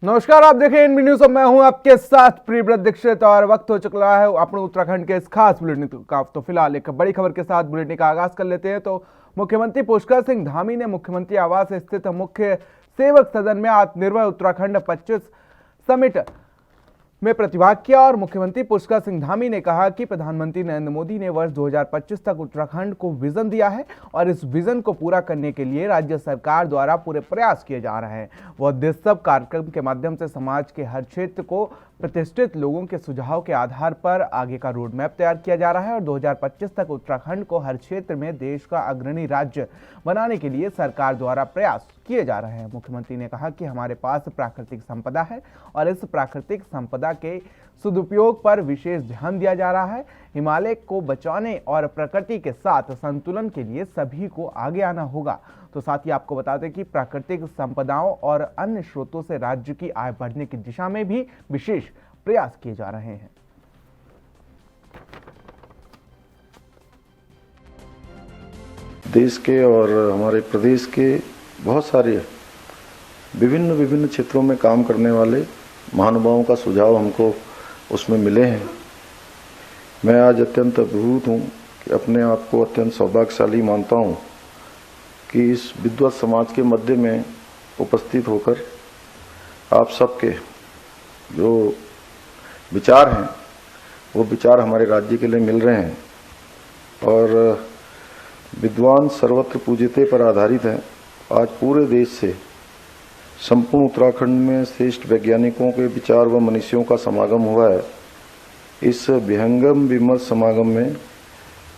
नमस्कार, आप देखें एनबी न्यूज और मैं हूं आपके साथ प्रियव्रत दीक्षित। और वक्त हो चुका है अपने उत्तराखंड के इस खास बुलेटिन का। तो फिलहाल एक बड़ी खबर के साथ बुलेटिन का आगाज कर लेते हैं। तो मुख्यमंत्री पुष्कर सिंह धामी ने मुख्यमंत्री आवास स्थित मुख्य सेवक सदन में आत्मनिर्भर उत्तराखंड 25 समिट में प्रतिभाग किया। और मुख्यमंत्री पुष्कर सिंह धामी ने कहा कि प्रधानमंत्री नरेंद्र मोदी ने वर्ष 2025 तक उत्तराखंड को विजन दिया है और इस विजन को पूरा करने के लिए राज्य सरकार द्वारा पूरे प्रयास किए जा रहे हैं। वह दिवस कार्यक्रम के माध्यम से समाज के हर क्षेत्र को प्रतिष्ठित लोगों के सुझाव के आधार पर आगे का रोड मैप तैयार किया जा रहा है और 2025 तक उत्तराखंड को हर क्षेत्र में देश का अग्रणी राज्य बनाने के लिए सरकार द्वारा प्रयास किए जा रहे हैं। मुख्यमंत्री ने कहा कि हमारे पास प्राकृतिक संपदा है और इस प्राकृतिक संपदा के सदुपयोग पर विशेष ध्यान दिया जा रहा है। हिमालय को बचाने और प्रकृति के साथ संतुलन के लिए सभी को आगे आना होगा। तो साथ ही आपको बता दें कि प्राकृतिक संपदाओं और अन्य स्रोतों से राज्य की आय बढ़ने की दिशा में भी विशेष प्रयास किए जा रहे हैं। देश के और हमारे प्रदेश के बहुत सारे विभिन्न क्षेत्रों में काम करने वाले महानुभावों का सुझाव हमको उसमें मिले हैं। मैं आज अत्यंत अभिभूत हूँ कि अपने आप को अत्यंत सौभाग्यशाली मानता हूँ कि इस विद्वत समाज के मध्य में उपस्थित होकर आप सबके जो विचार हैं वो विचार हमारे राज्य के लिए मिल रहे हैं और विद्वान सर्वत्र पूजिते पर आधारित है। आज पूरे देश से संपूर्ण उत्तराखंड में श्रेष्ठ वैज्ञानिकों के विचार व मनीषियों का समागम हुआ है। इस विहंगम विमर्श समागम में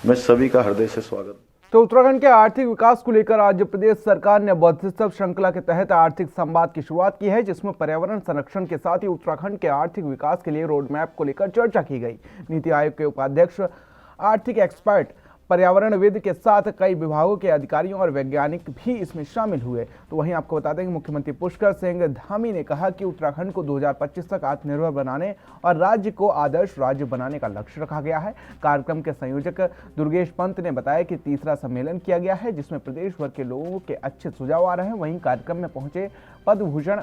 मैं सभी का हृदय से स्वागत। तो उत्तराखंड के आर्थिक विकास को लेकर आज प्रदेश सरकार ने बौद्धोत्सव श्रृंखला के तहत आर्थिक संवाद की शुरुआत की है, जिसमें पर्यावरण संरक्षण के साथ ही उत्तराखंड के आर्थिक विकास के लिए रोड मैप को लेकर चर्चा की गई। नीति आयोग के उपाध्यक्ष, आर्थिक एक्सपर्ट, पर्यावरणविद के साथ कई विभागों के अधिकारियों और वैज्ञानिक भी इसमें शामिल हुए। तो वहीं आपको बता दें कि मुख्यमंत्री पुष्कर सिंह धामी ने कहा कि उत्तराखंड को 2025 तक आत्मनिर्भर बनाने और राज्य को आदर्श राज्य बनाने का लक्ष्य रखा गया है। कार्यक्रम के संयोजक दुर्गेश पंत ने बताया कि तीसरा सम्मेलन किया गया है, जिसमें प्रदेश भर के लोगों के अच्छे सुझाव आ रहे हैं। वहीं कार्यक्रम में पहुंचे पद्म भूषण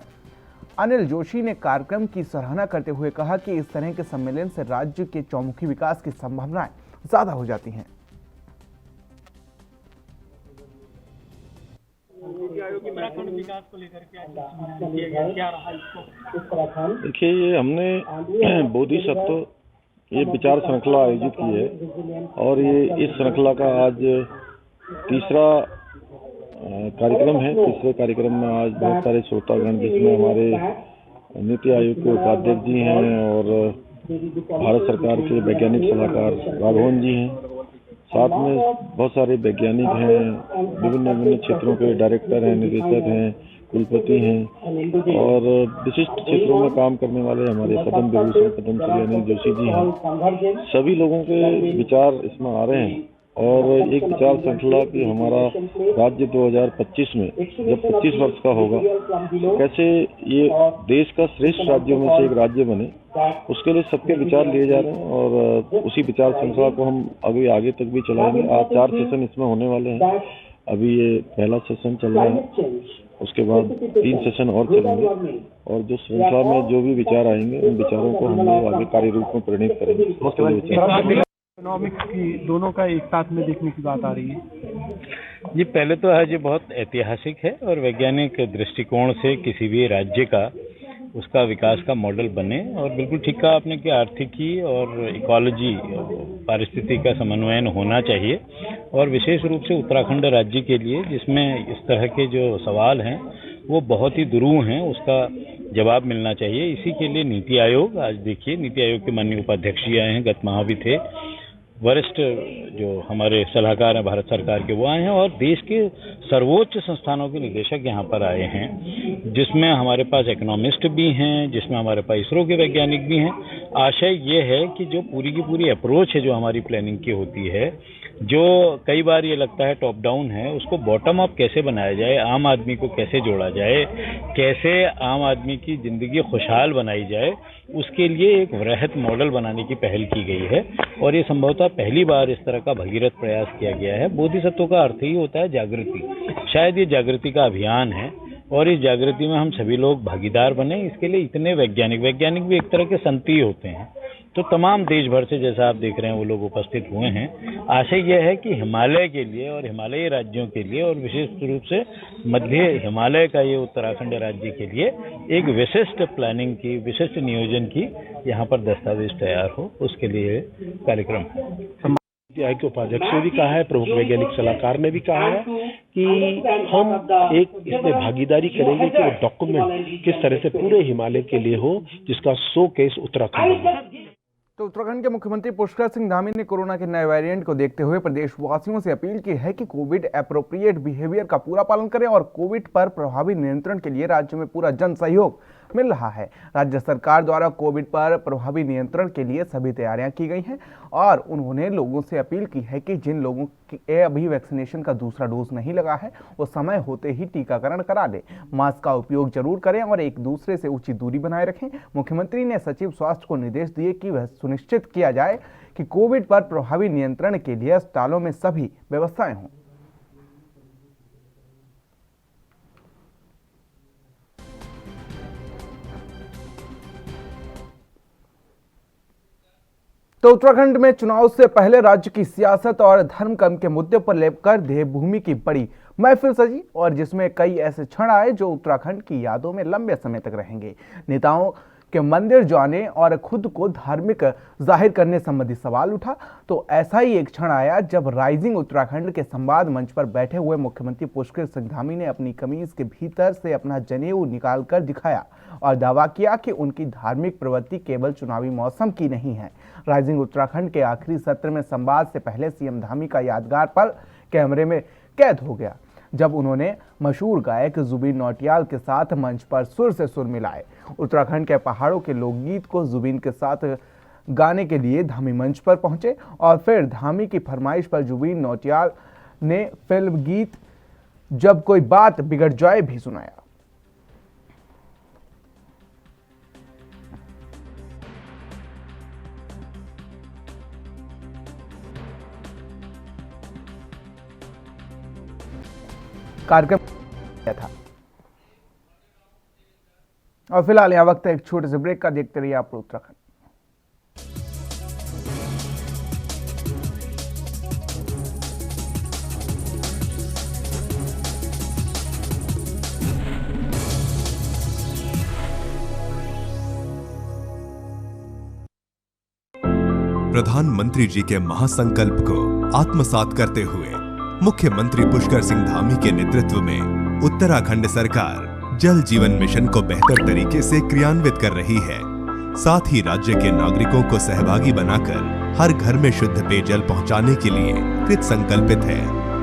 अनिल जोशी ने कार्यक्रम की सराहना करते हुए कहा कि इस तरह के सम्मेलन से राज्य के चौमुखी विकास की संभावनाएं ज्यादा हो जाती हैं। उत्तराखंड विकास को लेकर क्या रहा इसको? देखिए, ये हमने बोधिसत्व ये विचार श्रृंखला आयोजित की है और ये इस श्रृंखला का आज तीसरा कार्यक्रम है। तीसरे कार्यक्रम में आज बहुत सारे श्रोतागण, जिसमें हमारे नीति आयोग के उपाध्यक्ष जी हैं और भारत सरकार के वैज्ञानिक सलाहकार राघवन जी हैं, साथ में बहुत सारे वैज्ञानिक हैं, विभिन्न क्षेत्रों के डायरेक्टर हैं, निदेशक हैं, कुलपति हैं और विशिष्ट क्षेत्रों में काम करने वाले हमारे पद्म विभूषण पद्मश्री अनिल जोशी जी हैं। सभी लोगों के विचार इसमें आ रहे हैं और एक विचार श्रृंखला कि हमारा राज्य 2025 में जब 25 वर्ष का होगा, कैसे ये देश का श्रेष्ठ राज्यों में से एक राज्य बने, उसके लिए सबके विचार लिए जा रहे हैं और उसी विचार श्रृंखला को हम अभी आगे तक भी चलाएंगे। आज 4 सेशन इसमें होने वाले हैं। अभी ये पहला सेशन चल रहा है, उसके बाद 3 सेशन और चलेंगे और जो श्रृंखला में जो भी विचार आएंगे उन विचारों को हम लोग आगे कार्य रूप में परिणित करेंगे। इकोनॉमिक्स की दोनों का एक साथ में देखने की बात आ रही है। ये पहले तो है, ये बहुत ऐतिहासिक है और वैज्ञानिक दृष्टिकोण से किसी भी राज्य का उसका विकास का मॉडल बने। और बिल्कुल ठीक कहा आपने कि आर्थिकी और इकोलॉजी पारिस्थितिकी का समन्वयन होना चाहिए और विशेष रूप से उत्तराखंड राज्य के लिए, जिसमें इस तरह के जो सवाल हैं वो बहुत ही दुरूह हैं, उसका जवाब मिलना चाहिए। इसी के लिए नीति आयोग, आज देखिए नीति आयोग के माननीय उपाध्यक्ष जी आए हैं, गत माह भी थे, वरिष्ठ जो हमारे सलाहकार हैं भारत सरकार के वो आए हैं और देश के सर्वोच्च संस्थानों के निदेशक यहाँ पर आए हैं, जिसमें हमारे पास इकोनॉमिस्ट भी हैं, जिसमें हमारे पास इसरो के वैज्ञानिक भी हैं। आशय ये है कि जो पूरी की पूरी अप्रोच है जो हमारी प्लानिंग की होती है, जो कई बार ये लगता है टॉप डाउन है, उसको बॉटम अप कैसे बनाया जाए, आम आदमी को कैसे जोड़ा जाए, कैसे आम आदमी की जिंदगी खुशहाल बनाई जाए, उसके लिए एक वृहत मॉडल बनाने की पहल की गई है और ये संभवतः पहली बार इस तरह का भगीरथ प्रयास किया गया है। बोधिसत्व का अर्थ ही होता है जागृति, शायद ये जागृति का अभियान है और इस जागृति में हम सभी लोग भागीदार बने। इसके लिए इतने वैज्ञानिक भी एक तरह के संत ही होते हैं, तो तमाम देश भर से जैसा आप देख रहे हैं वो लोग उपस्थित हुए हैं। आशय यह है कि हिमालय के लिए और हिमालयी राज्यों के लिए और विशेष रूप से मध्य हिमालय का ये उत्तराखंड राज्य के लिए एक विशिष्ट प्लानिंग की, विशिष्ट नियोजन की यहाँ पर दस्तावेज तैयार हो, उसके लिए कार्यक्रम है। नीति आयोग के उपाध्यक्ष ने भी कहा है, प्रमुख वैज्ञानिक सलाहकार ने भी कहा है कि हम एक इसमें भागीदारी करेंगे कि वो डॉक्यूमेंट किस तरह से पूरे हिमालय के लिए हो, जिसका शोकेस उत्तराखंड हो। तो उत्तराखंड के मुख्यमंत्री पुष्कर सिंह धामी ने कोरोना के नए वेरिएंट को देखते हुए प्रदेशवासियों से अपील की है कि कोविड एप्रोप्रिएट बिहेवियर का पूरा पालन करें और कोविड पर प्रभावी नियंत्रण के लिए राज्य में पूरा जन सहयोग मिल रहा है। राज्य सरकार द्वारा कोविड पर प्रभावी नियंत्रण के लिए सभी तैयारियां की गई हैं और उन्होंने लोगों से अपील की है कि जिन लोगों के अभी वैक्सीनेशन का दूसरा डोज नहीं लगा है वो समय होते ही टीकाकरण करा ले, मास्क का उपयोग जरूर करें और एक दूसरे से उचित दूरी बनाए रखें। मुख्यमंत्री ने सचिव स्वास्थ्य को निर्देश दिए कि वह सुनिश्चित किया जाए कि कोविड पर प्रभावी नियंत्रण के लिए अस्पतालों में सभी व्यवस्थाएं हों। तो उत्तराखंड में चुनाव से पहले राज्य की सियासत और धर्म कर्म के मुद्दे पर लेकर देवभूमि की बड़ी महफिल सजी और जिसमें कई ऐसे क्षण आए जो उत्तराखंड की यादों में लंबे समय तक रहेंगे। नेताओं के मंदिर जाने और खुद को धार्मिक जाहिर करने संबंधी सवाल उठा तो ऐसा ही एक क्षण आया जब राइजिंग उत्तराखंड के संवाद मंच पर बैठे हुए मुख्यमंत्री पुष्कर सिंह धामी ने अपनी कमीज के भीतर से अपना जनेऊ निकालकर दिखाया और दावा किया कि उनकी धार्मिक प्रवृत्ति केवल चुनावी मौसम की नहीं है। राइजिंग उत्तराखंड के आखिरी सत्र में संवाद से पहले सीएम धामी का यादगार पल कैमरे में कैद हो गया जब उन्होंने मशहूर गायक जुबीन नौटियाल के साथ मंच पर सुर से सुर मिलाए। उत्तराखंड के पहाड़ों के लोकगीत को जुबीन के साथ गाने के लिए धामी मंच पर पहुंचे और फिर धामी की फरमाइश पर जुबीन नौटियाल ने फिल्म गीत जब कोई बात बिगड़ जाए भी सुनाया। कार्यक्रम था और फिलहाल यह वक्त है एक छोटे से ब्रेक का। देखते रहिए आप उत्तराखंड। प्रधानमंत्री जी के महासंकल्प को आत्मसात करते हुए मुख्यमंत्री पुष्कर सिंह धामी के नेतृत्व में उत्तराखंड सरकार जल जीवन मिशन को बेहतर तरीके से क्रियान्वित कर रही है। साथ ही राज्य के नागरिकों को सहभागी बनाकर हर घर में शुद्ध पेयजल पहुंचाने के लिए कृत संकल्पित है।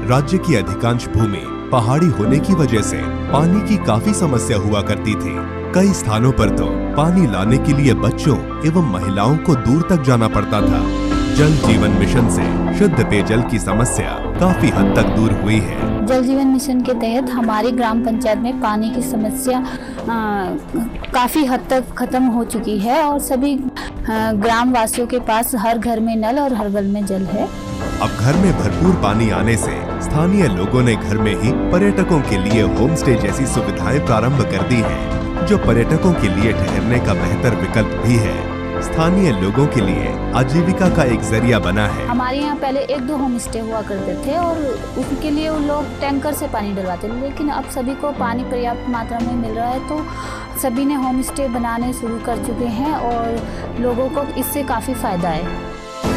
राज्य की अधिकांश भूमि पहाड़ी होने की वजह से पानी की काफी समस्या हुआ करती थी। कई स्थानों पर तो पानी लाने के लिए बच्चों एवं महिलाओं को दूर तक जाना पड़ता था। जल जीवन मिशन से शुद्ध पेयजल की समस्या काफी हद तक दूर हुई है। जल जीवन मिशन के तहत हमारी ग्राम पंचायत में पानी की समस्या काफी हद तक खत्म हो चुकी है और सभी ग्राम वासियों के पास हर घर में नल और हर घर में जल है। अब घर में भरपूर पानी आने से स्थानीय लोगों ने घर में ही पर्यटकों के लिए होम स्टे जैसी सुविधाएं प्रारंभ कर दी हैं, जो पर्यटकों के लिए ठहरने का बेहतर विकल्प भी है। स्थानीय लोगों के लिए आजीविका का एक जरिया बना है। हमारे यहाँ पहले 1-2 होम स्टे हुआ करते थे और उनके लिए उन लोग टैंकर से पानी डलवाते थे, लेकिन अब सभी को पानी पर्याप्त मात्रा में मिल रहा है तो सभी ने होम स्टे बनाने शुरू कर चुके हैं और लोगों को इससे काफी फायदा है।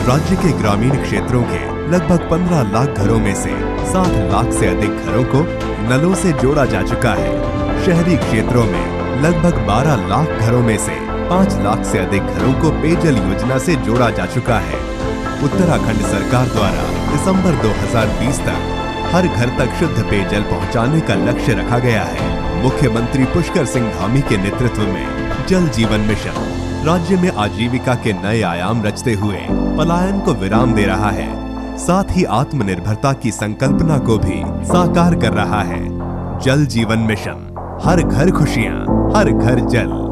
राज्य के ग्रामीण क्षेत्रों के लगभग 15 लाख घरों में से 7 लाख से अधिक घरों को नलों से जोड़ा जा चुका है। शहरी क्षेत्रों में लगभग 12 लाख घरों में से 5 लाख से अधिक घरों को पेयजल योजना से जोड़ा जा चुका है। उत्तराखंड सरकार द्वारा दिसंबर 2020 तक हर घर तक शुद्ध पेयजल पहुंचाने का लक्ष्य रखा गया है। मुख्यमंत्री पुष्कर सिंह धामी के नेतृत्व में जल जीवन मिशन राज्य में आजीविका के नए आयाम रचते हुए पलायन को विराम दे रहा है, साथ ही आत्मनिर्भरता की संकल्पना को भी साकार कर रहा है। जल जीवन मिशन, हर घर खुशियां, हर घर जल।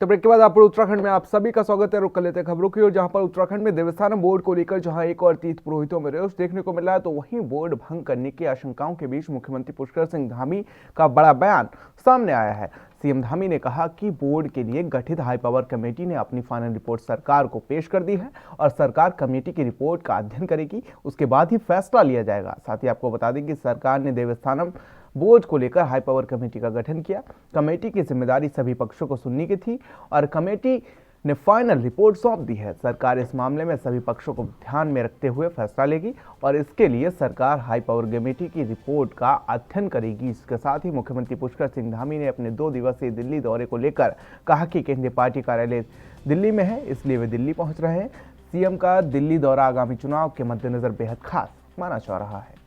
तो ब्रेक के बाद आप उत्तराखंड में आप सभी का स्वागत है। रुक कर लेते हैं खबरों की ओर, जहां पर उत्तराखंड में देवस्थानम बोर्ड को लेकर जहां एक और तीर्थ पुरोहितों में रोष देखने को मिला है, तो वहीं बोर्ड भंग करने की आशंकाओं के बीच मुख्यमंत्री पुष्कर सिंह धामी का बड़ा बयान सामने आया है। सीएम धामी ने कहा कि बोर्ड के लिए गठित हाई पावर कमेटी ने अपनी फाइनल रिपोर्ट सरकार को पेश कर दी है और सरकार कमेटी की रिपोर्ट का अध्ययन करेगी, उसके बाद ही फैसला लिया जाएगा। साथ ही आपको बता दें कि सरकार ने देवस्थानम बोर्ड को लेकर हाई पावर कमेटी का गठन किया। कमेटी की जिम्मेदारी सभी पक्षों को सुनने की थी और कमेटी ने फाइनल रिपोर्ट सौंप दी है। सरकार इस मामले में सभी पक्षों को ध्यान में रखते हुए फैसला लेगी और इसके लिए सरकार हाई पावर कमेटी की रिपोर्ट का अध्ययन करेगी। इसके साथ ही मुख्यमंत्री पुष्कर सिंह धामी ने अपने 2 दिवसीय दिल्ली दौरे को लेकर कहा कि केंद्रीय पार्टी कार्यालय दिल्ली में है, इसलिए वे दिल्ली पहुंच रहे हैं। सीएम का दिल्ली दौरा आगामी चुनाव के मद्देनजर बेहद खास माना जा रहा है।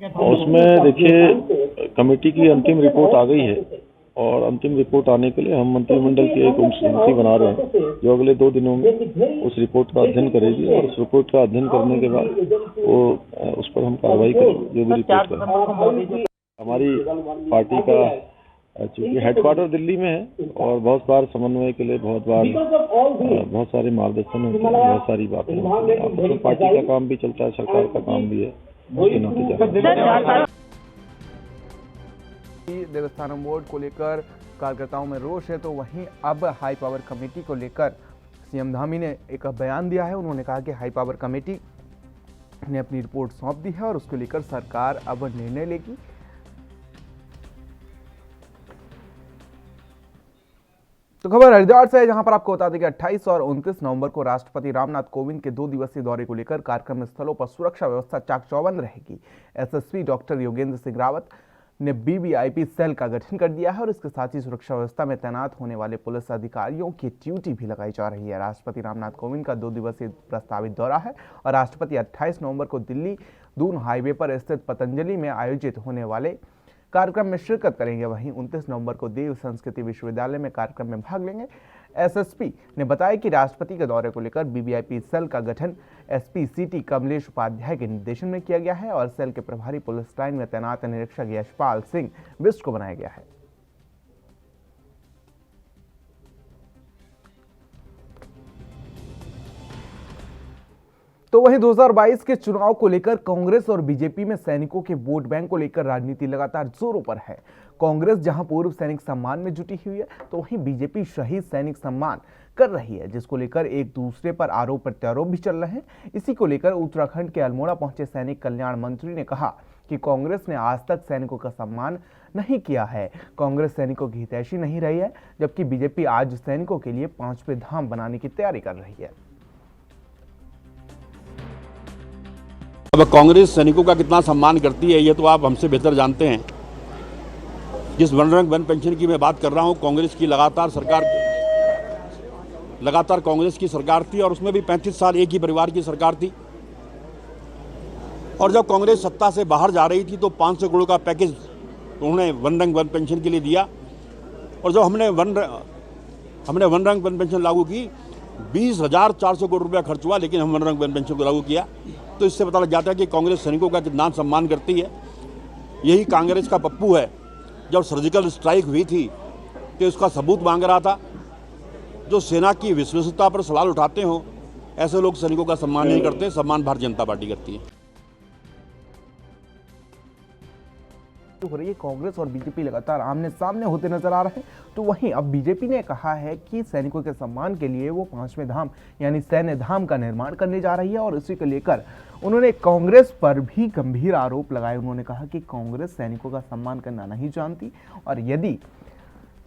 उसमें देखिए कमेटी की अंतिम रिपोर्ट आ गई है और अंतिम रिपोर्ट आने के लिए हम मंत्रिमंडल की एक समिति बना रहे हैं जो अगले 2 दिनों में उस रिपोर्ट का अध्ययन करेगी और उस रिपोर्ट का अध्ययन करने के बाद वो उस पर हम कार्रवाई करेंगे जो भी रिपोर्ट करेंगे। हमारी पार्टी का चूंकि हेडक्वार्टर दिल्ली में है और बहुत बार समन्वय के लिए बहुत सारे मार्गदर्शन होते हैं, बहुत सारी बातें होती हैं। आपस में पार्टी का काम भी चलता है, सरकार का काम भी है। देवस्थानम बोर्ड को लेकर कार्यकर्ताओं में रोष है, तो वहीं अब हाई पावर कमेटी को लेकर सीएम धामी ने एक बयान दिया है। उन्होंने कहा कि हाई पावर कमेटी ने अपनी रिपोर्ट सौंप दी है और उसको लेकर सरकार अब निर्णय लेगी। तो खबर हरिद्वार से है, जहां पर आपको बता दें कि 28 और 29 नवंबर को राष्ट्रपति रामनाथ कोविंद के 2 दिवसीय दौरे को लेकर कार्यक्रम स्थलों पर सुरक्षा व्यवस्था चाक चौबंद रहेगी। एसएसपी डॉक्टर योगेंद्र सिंह रावत ने वीवीआईपी सेल का गठन कर दिया है और इसके साथ ही सुरक्षा व्यवस्था में तैनात होने वाले पुलिस अधिकारियों की ड्यूटी भी लगाई जा रही है। राष्ट्रपति रामनाथ कोविंद का 2 दिवसीय प्रस्तावित दौरा है और राष्ट्रपति 28 नवंबर को दिल्ली दून हाईवे पर स्थित पतंजलि में आयोजित होने वाले कार्यक्रम में शिरकत करेंगे। वहीं 29 नवंबर को देव संस्कृति विश्वविद्यालय में कार्यक्रम में भाग लेंगे। एसएसपी ने बताया कि राष्ट्रपति के दौरे को लेकर वीवीआईपी सेल का गठन एसपी सिटी कमलेश उपाध्याय के निर्देशन में किया गया है और सेल के प्रभारी पुलिस लाइन में तैनात निरीक्षक यशपाल सिंह बिष्ट को बनाया गया है। तो वहीं 2022 के चुनाव को लेकर कांग्रेस और बीजेपी में सैनिकों के वोट बैंक को लेकर राजनीति लगातार जोरों पर है। कांग्रेस जहां पूर्व सैनिक सम्मान में जुटी हुई है, तो वहीं बीजेपी शहीद सैनिक सम्मान कर रही है, जिसको लेकर एक दूसरे पर आरोप प्रत्यारोप भी चल रहे हैं। इसी को लेकर उत्तराखंड के अल्मोड़ा पहुंचे सैनिक कल्याण मंत्री ने कहा कि कांग्रेस ने आज तक सैनिकों का सम्मान नहीं किया है। कांग्रेस सैनिकों की हितैषी नहीं रही है, जबकि बीजेपी आज सैनिकों के लिए 5वें धाम बनाने की तैयारी कर रही है। अब कांग्रेस सैनिकों का कितना सम्मान करती है ये तो आप हमसे बेहतर जानते हैं। जिस वन रैंक वन पेंशन की मैं बात कर रहा हूँ, कांग्रेस की लगातार कांग्रेस की सरकार थी और उसमें भी 35 साल एक ही परिवार की सरकार थी। और जब कांग्रेस सत्ता से बाहर जा रही थी तो 500 करोड़ का पैकेज उन्होंने वन रैंक वन पेंशन के लिए दिया और जब हमने वन रैंक वन पेंशन लागू की 20,400 करोड़ रुपया खर्च हुआ, लेकिन हम वन रैंक वन पेंशन को लागू किया। तो इससे पता लग जाता है कि कांग्रेस सैनिकों का कितना सम्मान करती है। यही कांग्रेस का पप्पू है, जब सर्जिकल स्ट्राइक हुई थी तो उसका सबूत मांग रहा था। जो सेना की विश्वसनीयता पर सवाल उठाते हो, ऐसे लोग सैनिकों का सम्मान नहीं करते। सम्मान भारतीय जनता पार्टी करती है। हो रही है, कांग्रेस और बीजेपी लगातार आमने सामने होते नजर आ रहे हैं। तो वहीं अब बीजेपी ने कहा है कि सैनिकों के सम्मान के लिए वो 5वें धाम यानी सैन्य धाम का निर्माण करने जा रही है और इसी को लेकर उन्होंने कांग्रेस पर भी गंभीर आरोप लगाए। उन्होंने कहा कि कांग्रेस सैनिकों का सम्मान करना नहीं जानती और यदि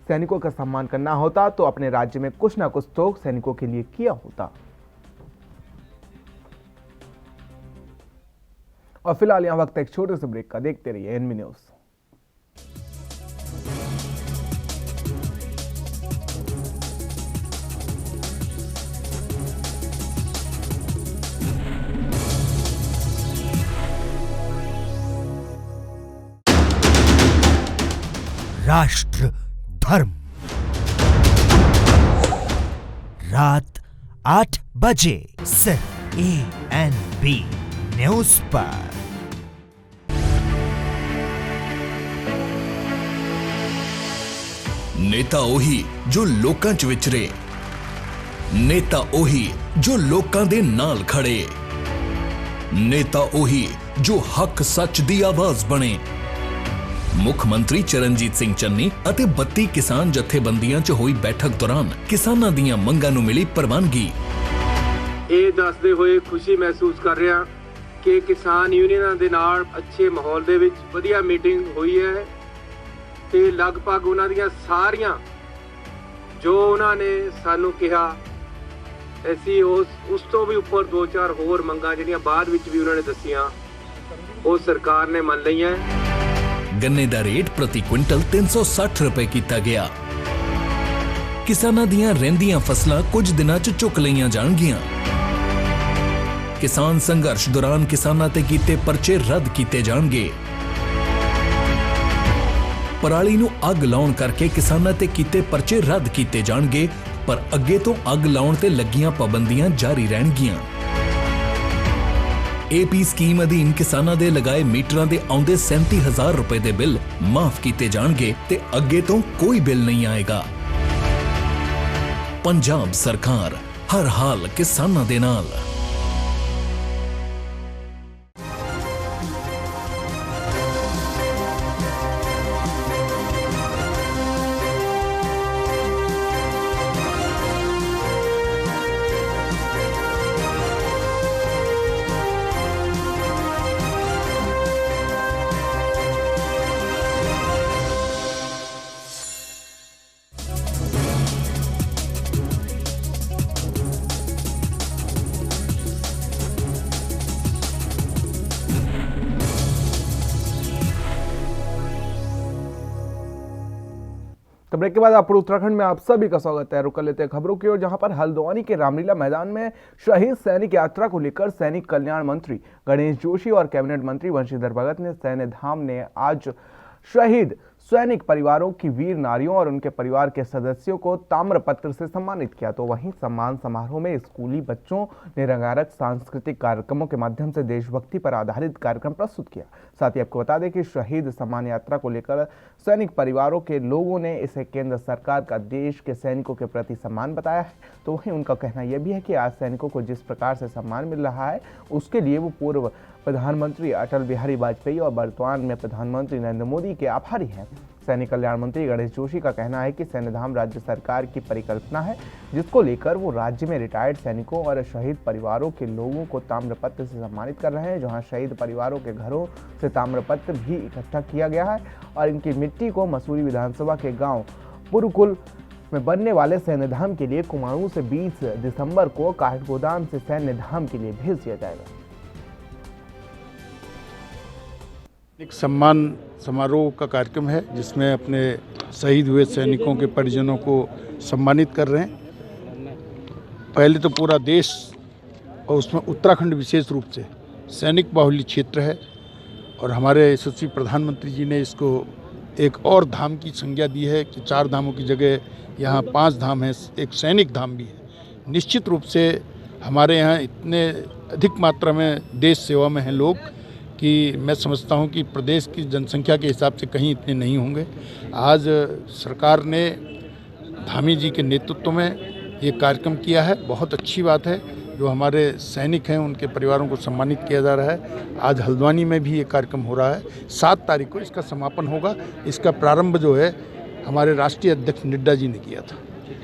सैनिकों का सम्मान करना होता तो अपने राज्य में कुछ ना कुछ तो सैनिकों के लिए किया होता। और फिलहाल यहां वक्त एक छोटे से ब्रेक का, देखते रहिए एनबी न्यूज। राष्ट्र धर्म रात 8 बजे सिर्फ ANB न्यूज पर। नेता ਉਹੀ ਜੋ ਲੋਕਾਂ 'ਚ ਵਿਚਰੇ, नेता ਉਹੀ ਜੋ ਲੋਕਾਂ ਦੇ ਨਾਲ ਖੜੇ, नेता ਉਹੀ ਜੋ ਹੱਕ ਸੱਚ ਦੀ ਆਵਾਜ਼ ਬਣੇ। ਮੁੱਖ ਮੰਤਰੀ ਚਰਨਜੀਤ ਸਿੰਘ ਚੰਨੀ ਅਤੇ 32 ਕਿਸਾਨ ਜਥੇਬੰਦੀਆਂ 'ਚ ਹੋਈ ਬੈਠਕ ਦੌਰਾਨ ਕਿਸਾਨਾਂ ਦੀਆਂ ਮੰਗਾਂ ਨੂੰ ਮਿਲੀ ਪ੍ਰਵਾਨਗੀ। ਇਹ ਦੱਸਦੇ ਹੋਏ ਖੁਸ਼ੀ ਮਹਿਸੂਸ ਕਰ ਰਿਹਾ ਕਿ ਕਿਸਾਨ ਯੂਨੀਅਨਾਂ ਦੇ ਨਾਲ ਅੱਛੇ ਮਾਹੌਲ ਦੇ ਵਿੱਚ ਵਧੀਆ ਮੀਟਿੰਗ ਹੋਈ ਹੈ ਤੇ ਲਗਭਗ ਉਹਨਾਂ ਦੀਆਂ ਸਾਰੀਆਂ ਜੋ ਉਹਨਾਂ ਨੇ ਸਾਨੂੰ ਕਿਹਾ ਅਸੀਂ ਉਸ ਤੋਂ ਵੀ ਉੱਪਰ 2-4 ਹੋਰ ਮੰਗਾਂ ਜਿਹੜੀਆਂ ਬਾਅਦ ਵਿੱਚ ਵੀ ਉਹਨਾਂ ਨੇ ਦੱਸੀਆਂ ਉਹ ਸਰਕਾਰ ਨੇ ਮੰਨ ਲਈਆਂ। गन्ने दा रेट प्रति क्विंटल 360 रुपए किया गया। किसानां दियां रहिंदियां फसलां कुछ दिनां च चुक लईयां जाणगियां। किसान संघर्ष दौरान किसानां ते कीते परचे रद्द किए जाणगे। पराली नूं अग लाउण करके किसानां ते कीते परचे रद्द किए जाणगे, पर अगे तो अग लाउण ते लगियां पाबंदियां जारी रहणगियां। AP स्कीम अधीन किसानां दे लगाए मीटरां दे आउंदे 37,000 रुपए दे बिल माफ किए जाणगे ते अगे तो कोई बिल नहीं आएगा। पंजाब सरकार हर हाल किसानां दे नाल। तो ब्रेक के बाद आप उत्तराखंड में आप सभी का स्वागत है। रुक लेते हैं खबरों की ओर, जहां पर हल्द्वानी के रामलीला मैदान में शहीद सैनिक यात्रा को लेकर सैनिक कल्याण मंत्री गणेश जोशी और कैबिनेट मंत्री वंशीधर भगत ने सैन्य धाम ने आज शहीद सैनिक परिवारों की वीर नारियों और उनके परिवार के सदस्यों को ताम्रपत्र से सम्मानित किया। तो वहीं सम्मान समारोह में स्कूली बच्चों ने रंगारंग सांस्कृतिक कार्यक्रमों के माध्यम से देशभक्ति पर आधारित कार्यक्रम प्रस्तुत किया। साथ ही आपको बता दें कि शहीद सम्मान यात्रा को लेकर सैनिक परिवारों के लोगों ने इसे केंद्र सरकार का देश के सैनिकों के प्रति सम्मान बताया है। तो वहीं उनका कहना यह भी है कि आज सैनिकों को जिस प्रकार से सम्मान मिल रहा है उसके लिए वो पूर्व प्रधानमंत्री अटल बिहारी वाजपेयी और वर्तमान में प्रधानमंत्री नरेंद्र मोदी के आभारी हैं। सैनिक कल्याण मंत्री गणेश जोशी का कहना है कि सैन्य धाम राज्य सरकार की परिकल्पना है, जिसको लेकर वो राज्य में रिटायर्ड सैनिकों और शहीद परिवारों के लोगों को ताम्रपत्र से सम्मानित कर रहे हैं। जहां शहीद परिवारों के घरों से ताम्रपत्र भी इकट्ठा किया गया है और इनकी मिट्टी को मसूरी विधानसभा के गाँव पुरकुल में बनने वाले सैन्य धाम के लिए कुमाऊं से 20 दिसंबर को काठगोदाम से सैन्य धाम के लिए भेज दिया जाएगा। एक सम्मान समारोह का कार्यक्रम है जिसमें अपने शहीद हुए सैनिकों के परिजनों को सम्मानित कर रहे हैं। पहले तो पूरा देश और उसमें उत्तराखंड विशेष रूप से सैनिक बाहुल्य क्षेत्र है और हमारे यशस्वी प्रधानमंत्री जी ने इसको एक और धाम की संज्ञा दी है कि 4 धामों की जगह यहाँ 5 धाम है, एक सैनिक धाम भी है। निश्चित रूप से हमारे यहाँ इतने अधिक मात्रा में देश सेवा में हैं लोग कि मैं समझता हूं कि प्रदेश की जनसंख्या के हिसाब से कहीं इतने नहीं होंगे। आज सरकार ने धामी जी के नेतृत्व में ये कार्यक्रम किया है, बहुत अच्छी बात है। जो हमारे सैनिक हैं उनके परिवारों को सम्मानित किया जा रहा है। आज हल्द्वानी में भी ये कार्यक्रम हो रहा है। 7 तारीख को इसका समापन होगा। इसका प्रारंभ जो है हमारे राष्ट्रीय अध्यक्ष नड्डा जी ने किया था।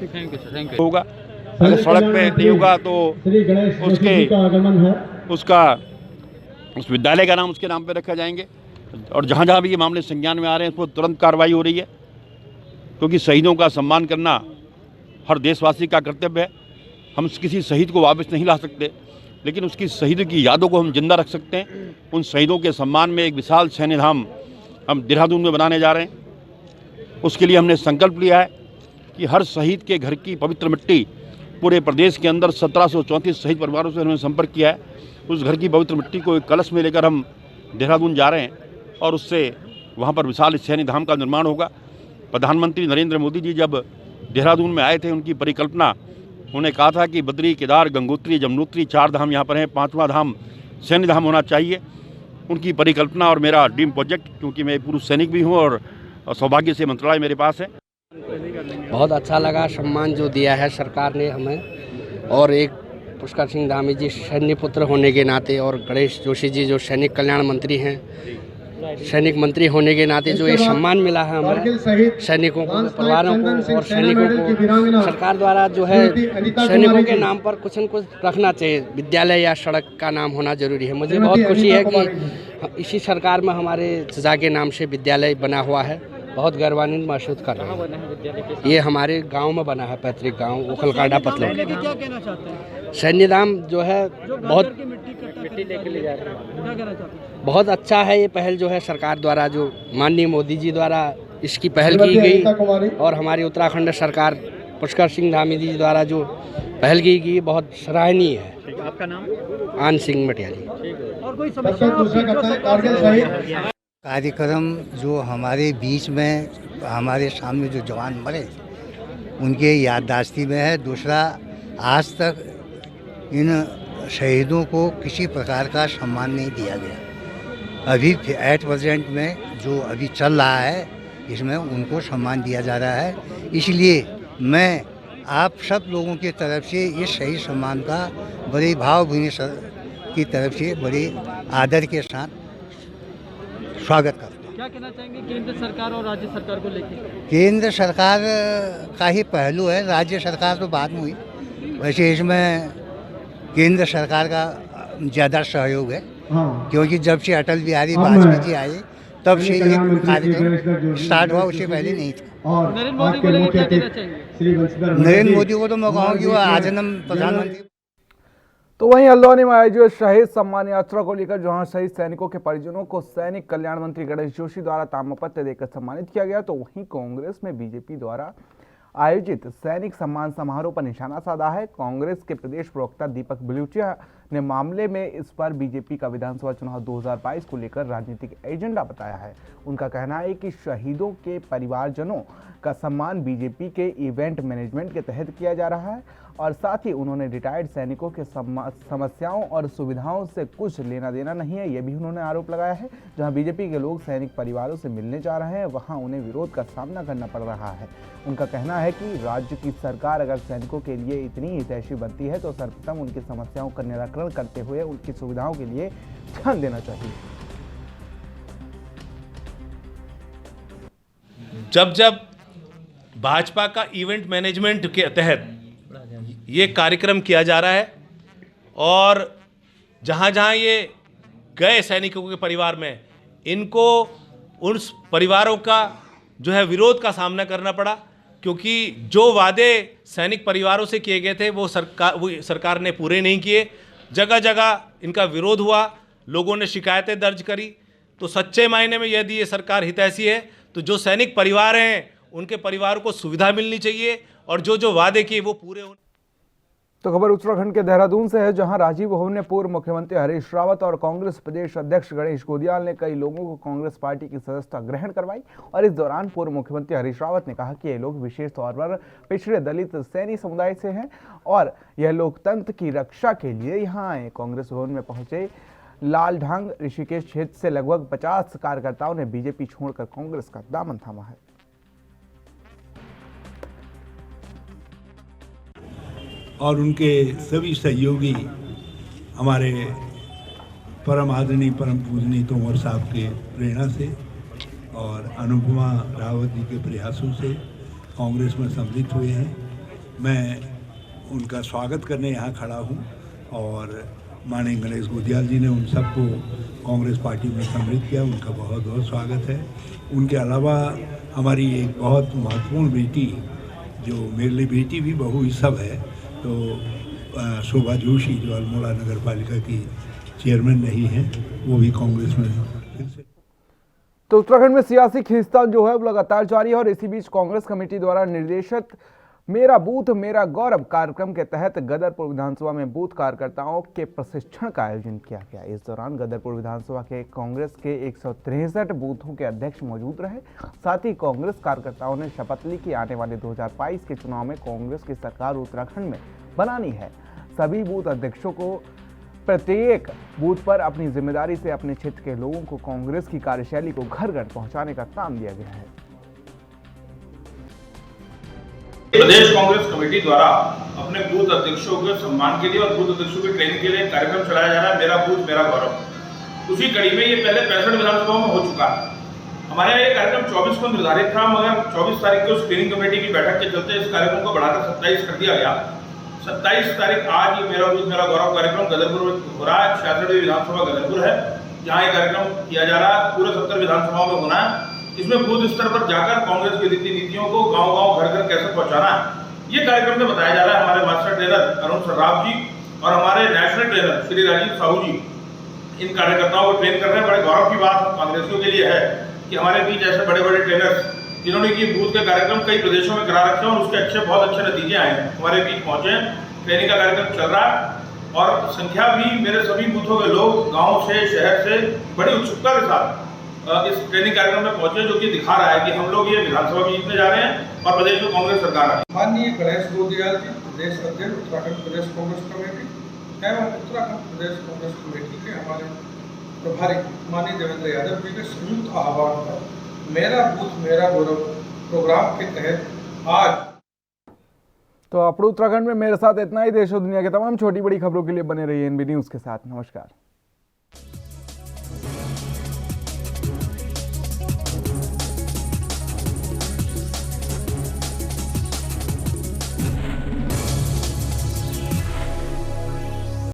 Thank you. होगा अगर सड़क पे नहीं होगा तो उसका उस विद्यालय का नाम उसके नाम पे रखा जाएंगे और जहाँ जहाँ भी ये मामले संज्ञान में आ रहे हैं उस पर तुरंत कार्रवाई हो रही है, क्योंकि शहीदों का सम्मान करना हर देशवासी का कर्तव्य है। हम किसी शहीद को वापस नहीं ला सकते, लेकिन उसकी शहीद की यादों को हम जिंदा रख सकते हैं। उन शहीदों के सम्मान में एक विशाल सैन्य धाम हम देहरादून में बनाने जा रहे हैं। उसके लिए हमने संकल्प लिया है कि हर शहीद के घर की पवित्र मिट्टी पूरे प्रदेश के अंदर 1734 शहीद परिवारों से हमने संपर्क किया है। उस घर की पवित्र मिट्टी को एक कलश में लेकर हम देहरादून जा रहे हैं और उससे वहाँ पर विशाल सैन्य धाम का निर्माण होगा। प्रधानमंत्री नरेंद्र मोदी जी जब देहरादून में आए थे, उनकी परिकल्पना, उन्होंने कहा था कि बद्री, केदार, गंगोत्री, यमुनोत्री 4 धाम यहाँ पर हैं, 5वां धाम सैन्य धाम होना चाहिए। उनकी परिकल्पना और मेरा ड्रीम प्रोजेक्ट, क्योंकि मैं पूर्व सैनिक भी हूँ और सौभाग्य से मंत्रालय मेरे पास है। बहुत अच्छा लगा सम्मान जो दिया है सरकार ने हमें। और एक पुष्कर सिंह धामी जी सैन्य पुत्र होने के नाते और गणेश जोशी जी जो सैनिक कल्याण मंत्री हैं, सैनिक मंत्री होने के नाते जो ये सम्मान मिला है हमें सैनिकों को, परिवारों को और सैनिकों को, सरकार द्वारा जो है सैनिकों के नाम पर कुछ न कुछ रखना चाहिए। विद्यालय या सड़क का नाम होना जरूरी है। मुझे बहुत खुशी है कि इसी सरकार में हमारे चचा के नाम से विद्यालय बना हुआ है। बहुत गर्वान्वित महसूस कर रहे हैं। ये हमारे गांव में बना है, पैतृक गांव ओखलकांडा पतलों। सैन्य धाम जो है बहुत अच्छा है। ये पहल जो है सरकार द्वारा, जो माननीय मोदी जी द्वारा इसकी पहल की गई और हमारी उत्तराखंड सरकार पुष्कर सिंह धामी जी द्वारा जो पहल की गई बहुत सराहनीय है। आपका नाम? आन सिंह मटियाली। और कोई समस्या? कार्यक्रम जो हमारे बीच में, हमारे सामने जो जवान मरे उनके याददाश्ती में है। दूसरा, आज तक इन शहीदों को किसी प्रकार का सम्मान नहीं दिया गया। अभी एट प्रेजेंट में जो अभी चल रहा है इसमें उनको सम्मान दिया जा रहा है। इसलिए मैं आप सब लोगों की तरफ से इस शहीद सम्मान का बड़ी भावभीनी की तरफ से बड़े आदर के साथ स्वागत करता हूँ। क्या कहना चाहेंगे केंद्र सरकार और राज्य सरकार को लेकर? केंद्र सरकार का ही पहलू है, राज्य सरकार तो बाद में हुई। वैसे इसमें केंद्र सरकार का ज़्यादा सहयोग है, क्योंकि जब से अटल बिहारी वाजपेयी जी आए तब से ये कार्यक्रम स्टार्ट हुआ, उससे पहले नहीं था। नरेंद्र मोदी को लेकर क्या कहना चाहेंगे? नरेंद्र मोदी को तो मैं कहूँ कि वो आजन्म प्रधानमंत्री। तो वहीं हल्द्वानी में आयोजित शहीद सम्मान यात्रा को लेकर जहां शहीद सैनिकों के परिजनों को सैनिक कल्याण मंत्री गणेश जोशी द्वारा ताम्रपत्र देकर सम्मानित किया गया, तो वहीं कांग्रेस में बीजेपी द्वारा आयोजित सैनिक सम्मान समारोह पर निशाना साधा है। कांग्रेस के प्रदेश प्रवक्ता दीपक बिलूचिया ने मामले में इस पर बीजेपी का विधानसभा चुनाव 2022 को लेकर राजनीतिक एजेंडा बताया है। उनका कहना है कि शहीदों के परिवारजनों का सम्मान बीजेपी के इवेंट मैनेजमेंट के तहत किया जा रहा है और साथ ही उन्होंने रिटायर्ड सैनिकों के समस्याओं और सुविधाओं से कुछ लेना देना नहीं है, ये भी उन्होंने आरोप लगाया है। जहां बीजेपी के लोग सैनिक परिवारों से मिलने जा रहे हैं वहां उन्हें विरोध का सामना करना पड़ रहा है। उनका कहना है कि राज्य की सरकार अगर सैनिकों के लिए इतनी हितैषी बनती है तो सर्वप्रथम उनकी समस्याओं का निराकरण करते हुए उनकी सुविधाओं के लिए ध्यान देना चाहिए। जब भाजपा का इवेंट मैनेजमेंट के तहत ये कार्यक्रम किया जा रहा है और जहाँ ये गए सैनिकों के परिवार में, इनको उन परिवारों का जो है विरोध का सामना करना पड़ा, क्योंकि जो वादे सैनिक परिवारों से किए गए थे वो सरकार ने पूरे नहीं किए। जगह जगह इनका विरोध हुआ, लोगों ने शिकायतें दर्ज करी। तो सच्चे मायने में यदि ये सरकार हितैषी है तो जो सैनिक परिवार हैं उनके परिवारों को सुविधा मिलनी चाहिए और जो वादे किए वो पूरे होने। तो खबर उत्तराखंड के देहरादून से है, जहां राजीव भवन में पूर्व मुख्यमंत्री हरीश रावत और कांग्रेस प्रदेश अध्यक्ष गणेश गोदियाल ने कई लोगों को कांग्रेस पार्टी की सदस्यता ग्रहण करवाई। और इस दौरान पूर्व मुख्यमंत्री हरीश रावत ने कहा कि ये लोग विशेष तौर पर पिछड़े दलित सैनी समुदाय से हैं और यह लोकतंत्र की रक्षा के लिए यहाँ आए। कांग्रेस भवन में पहुंचे लालढांग ऋषिकेश क्षेत्र से लगभग 50 कार्यकर्ताओं ने बीजेपी छोड़कर कांग्रेस का दामन थामा है। और उनके सभी सहयोगी हमारे परम आदरणीय परम पूजनीय तोमर साहब के प्रेरणा से और अनुपमा रावत जी के प्रयासों से कांग्रेस में सम्मिलित हुए हैं। मैं उनका स्वागत करने यहाँ खड़ा हूँ और माननीय गणेश गोदियाल जी ने उन सबको कांग्रेस पार्टी में सम्मिलित किया, उनका बहुत बहुत स्वागत है। उनके अलावा हमारी एक बहुत महत्वपूर्ण बेटी, जो मेरे लिए बेटी भी बहू ही सब है, तो शोभा जोशी जो अल्मोड़ा नगर पालिका की चेयरमैन रही हैं, वो भी कांग्रेस में फिर से। तो उत्तराखंड में सियासी खींचतान जो है वो लगातार जारी है और इसी बीच कांग्रेस कमेटी द्वारा निर्देशित मेरा बूथ मेरा गौरव कार्यक्रम के तहत गदरपुर विधानसभा में बूथ कार्यकर्ताओं के प्रशिक्षण का आयोजन किया गया। इस दौरान गदरपुर विधानसभा के कांग्रेस के 163 बूथों के अध्यक्ष मौजूद रहे। साथ ही कांग्रेस कार्यकर्ताओं ने शपथ ली कि आने वाले 2022 के चुनाव में कांग्रेस की सरकार उत्तराखंड में बनानी है। सभी बूथ अध्यक्षों को प्रत्येक बूथ पर अपनी जिम्मेदारी से अपने क्षेत्र के लोगों को कांग्रेस की कार्यशैली को घर घर पहुंचाने का काम दिया गया है। प्रदेश कांग्रेस कमेटी द्वारा अपने बूथ अध्यक्षों के सम्मान के लिए और बूथ अध्यक्षों की ट्रेनिंग के लिए एक कार्यक्रम चलाया जा रहा है, मेरा बूथ मेरा गौरव। उसी कड़ी में ये पहले 65 विधानसभाओं में हो चुका है। हमारे यहाँ ये कार्यक्रम 24 को निर्धारित था, मगर 24 तारीख को स्क्रीनिंग कमेटी की बैठक के चलते इस कार्यक्रम को बढ़ाकर 27 कर दिया गया। 27 तारीख आज ये मेरा बूथ मेरा गौरव कार्यक्रम गदरपुर में हो रहा है। 66वीं विधानसभा गदरपुर है, जहाँ ये कार्यक्रम किया जा रहा है। पूरे 70 विधानसभाओं में होना है। इसमें बूथ स्तर पर जाकर कांग्रेस की रीति नीतियों को गांव-गांव घर-घर कैसे पहुंचाना है, ये कार्यक्रम में बताया जा रहा है। हमारे मास्टर ट्रेनर अरुण सर्राफ जी और हमारे नेशनल ट्रेनर श्री राजीव साहू जी इन कार्यकर्ताओं को ट्रेन कर रहे हैं। बड़े गौरव की बात कांग्रेसियों के लिए है कि हमारे बीच ऐसे बड़े बड़े ट्रेनर्स जिन्होंने की बूथ के कार्यक्रम कई प्रदेशों में करा रखे हैं और उसके बहुत अच्छे नतीजे आए हैं, हमारे बीच पहुंचे हैं। ट्रेनिंग का कार्यक्रम चल रहा है और संख्या भी मेरे सभी बूथों के लोग गाँव से शहर से बड़ी उत्सुकता के साथ इस ट्रेनिंग कार्यक्रम में पहुंचे, जो कि दिखा रहा है कि हम लोग ये विधानसभा भी जीतने जा रहे हैं और प्रदेश में कांग्रेस सरकार है। माननीय गणेश गोदियाल जी, प्रदेश अध्यक्ष उत्तराखंड प्रदेश कांग्रेस कमेटी एवं उत्तराखंड प्रदेश कांग्रेस कमेटी के हमारे प्रभारी माननीय देवेंद्र यादव जी के संयुक्त आह्वान पर मेरा बूथ मेरा गौरव प्रोग्राम के तहत आज। तो अपने उत्तराखंड में मेरे साथ इतना ही। देश और दुनिया के तमाम छोटी बड़ी खबरों के लिए बने रहिए एनबी न्यूज़ के साथ। नमस्कार।